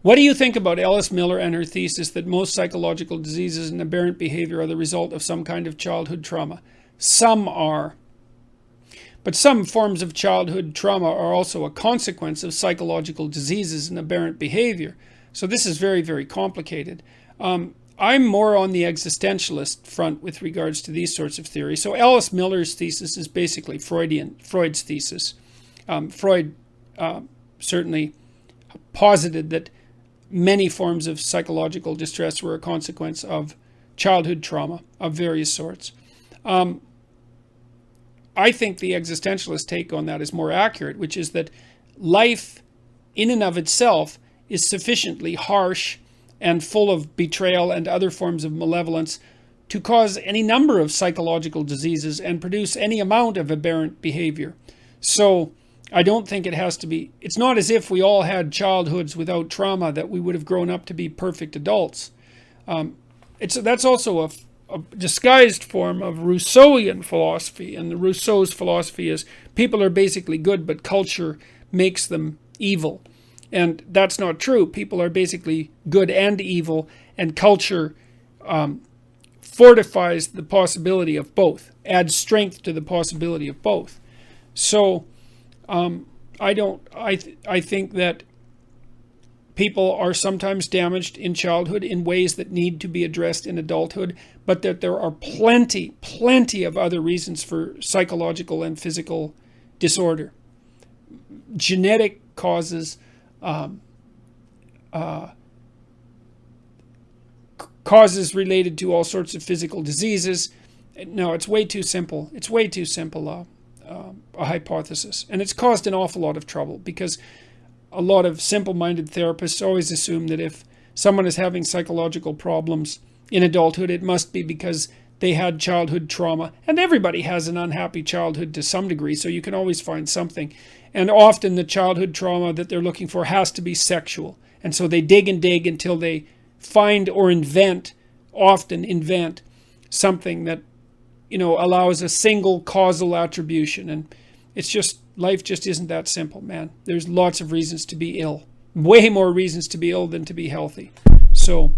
What do you think about Alice Miller and her thesis that most psychological diseases and aberrant behavior are the result of some kind of childhood trauma? Some are. But some forms of childhood trauma are also a consequence of psychological diseases and aberrant behavior. So this is very, very complicated. I'm more on the existentialist front with regards to these sorts of theories. So Alice Miller's thesis is basically Freud's thesis. Freud certainly posited that many forms of psychological distress were a consequence of childhood trauma of various sorts. I think the existentialist take on that is more accurate, which is that life in and of itself is sufficiently harsh and full of betrayal and other forms of malevolence to cause any number of psychological diseases and produce any amount of aberrant behavior. So I don't think it has to be, it's not as if we all had childhoods without trauma that we would have grown up to be perfect adults. That's also a disguised form of Rousseauian philosophy. And Rousseau's philosophy is people are basically good, but culture makes them evil. And that's not true. People are basically good and evil, and culture fortifies the possibility of both, adds strength to the possibility of both. So I think that people are sometimes damaged in childhood in ways that need to be addressed in adulthood, but that there are plenty of other reasons for psychological and physical disorder. Genetic causes, causes related to all sorts of physical diseases. No, it's way too simple. It's way too simple a hypothesis. And it's caused an awful lot of trouble because a lot of simple-minded therapists always assume that if someone is having psychological problems in adulthood, it must be because they had childhood trauma. And everybody has an unhappy childhood to some degree, so you can always find something. And often the childhood trauma that they're looking for has to be sexual. And so they dig and dig until they find or often invent something that, allows a single causal attribution. And it's just, life just isn't that simple, man. There's lots of reasons to be ill. Way more reasons to be ill than to be healthy. So